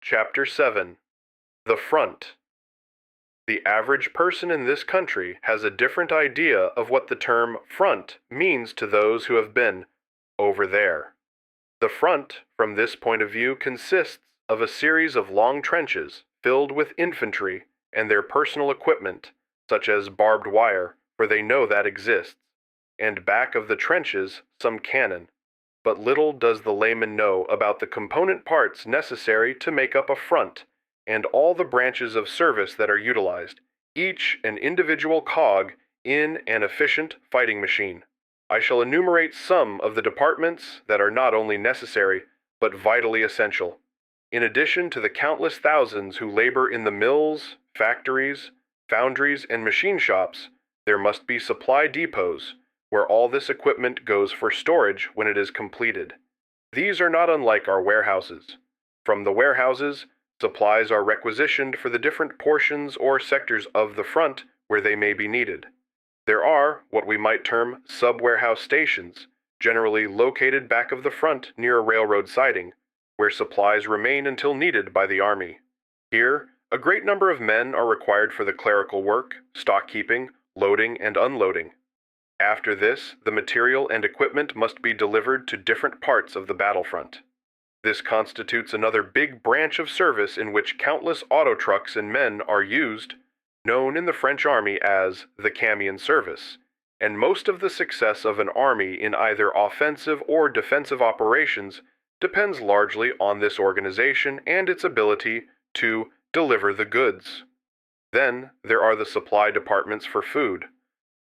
Chapter 7. The Front. The average person in this country has a different idea of what the term front means to those who have been over there. The front, from this point of view, consists of a series of long trenches filled with infantry and their personal equipment, such as barbed wire, for they know that exists, and back of the trenches some cannon. But little does the layman know about the component parts necessary to make up a front, and all the branches of service that are utilized, each an individual cog in an efficient fighting machine. I shall enumerate some of the departments that are not only necessary, but vitally essential. In addition to the countless thousands who labor in the mills, factories, foundries, and machine shops, there must be supply depots, where all this equipment goes for storage when it is completed. These are not unlike our warehouses. From the warehouses, supplies are requisitioned for the different portions or sectors of the front where they may be needed. There are what we might term sub-warehouse stations, generally located back of the front near a railroad siding, where supplies remain until needed by the Army. Here, a great number of men are required for the clerical work, stock-keeping, loading, and unloading. After this, the material and equipment must be delivered to different parts of the battlefront. This constitutes another big branch of service in which countless auto trucks and men are used, known in the French army as the camion service, and most of the success of an army in either offensive or defensive operations depends largely on this organization and its ability to deliver the goods. Then there are the supply departments for food,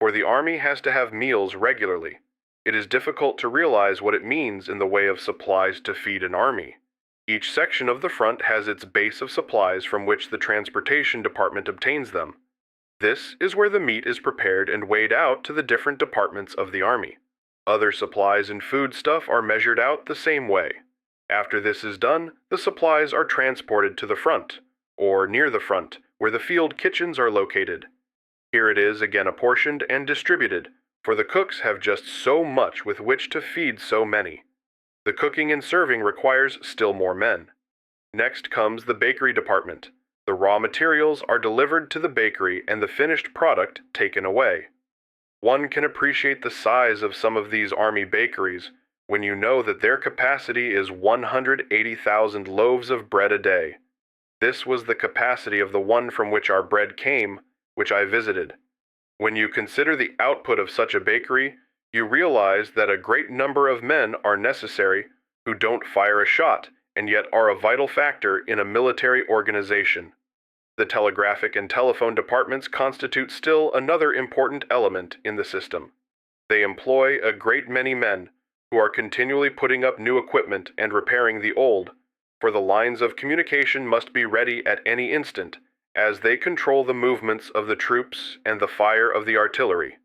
for the Army has to have meals regularly. It is difficult to realize what it means in the way of supplies to feed an army. Each section of the front has its base of supplies from which the transportation department obtains them. This is where the meat is prepared and weighed out to the different departments of the Army. Other supplies and food stuff are measured out the same way. After this is done, the supplies are transported to the front, or near the front, where the field kitchens are located. Here it is again apportioned and distributed, for the cooks have just so much with which to feed so many. The cooking and serving requires still more men. Next comes the bakery department. The raw materials are delivered to the bakery and the finished product taken away. One can appreciate the size of some of these army bakeries when you know that their capacity is 180,000 loaves of bread a day. This was the capacity of the one from which our bread came, which I visited. When you consider the output of such a bakery, you realize that a great number of men are necessary who don't fire a shot and yet are a vital factor in a military organization. The telegraphic and telephone departments constitute still another important element in the system. They employ a great many men who are continually putting up new equipment and repairing the old, for the lines of communication must be ready at any instant, as they control the movements of the troops and the fire of the artillery.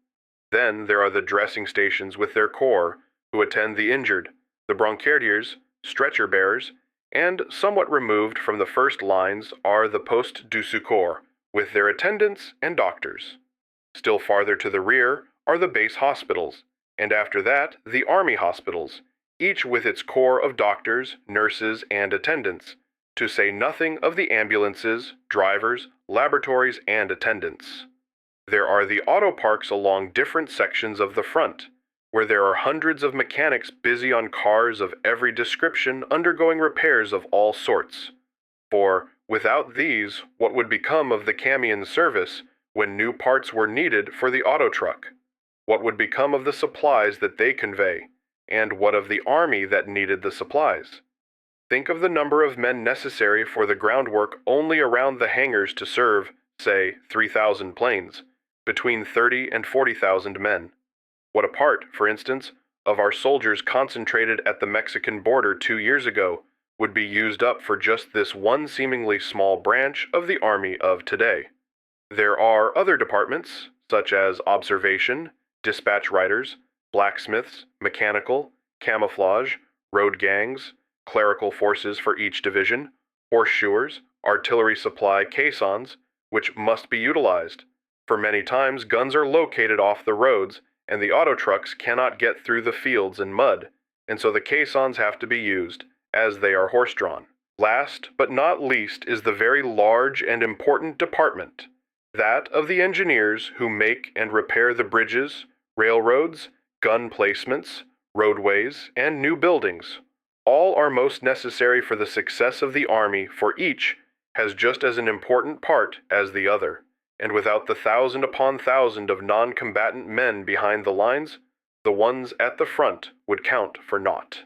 Then there are the dressing stations with their corps, who attend the injured, the brancardiers, stretcher bearers, and somewhat removed from the first lines are the postes du secours, with their attendants and doctors. Still farther to the rear are the base hospitals, and after that the army hospitals, each with its corps of doctors, nurses, and attendants, to say nothing of the ambulances, drivers, laboratories, and attendants. There are the auto parks along different sections of the front, where there are hundreds of mechanics busy on cars of every description undergoing repairs of all sorts. For, without these, what would become of the camion service when new parts were needed for the auto truck? What would become of the supplies that they convey, and what of the army that needed the supplies? Think of the number of men necessary for the groundwork only around the hangars to serve, say, 3,000 planes, between 30 and 40,000 men. What a part, for instance, of our soldiers concentrated at the Mexican border 2 years ago would be used up for just this one seemingly small branch of the army of today. There are other departments, such as observation, dispatch riders, blacksmiths, mechanical, camouflage, road gangs, clerical forces for each division, horseshoers, artillery supply caissons, which must be utilized, for many times guns are located off the roads and the auto trucks cannot get through the fields and mud, and so the caissons have to be used, as they are horse-drawn. Last but not least is the very large and important department, that of the engineers who make and repair the bridges, railroads, gun placements, roadways, and new buildings. All are most necessary for the success of the Army, for each has just as an important part as the other, and without the thousand upon thousand of non-combatant men behind the lines, the ones at the front would count for naught.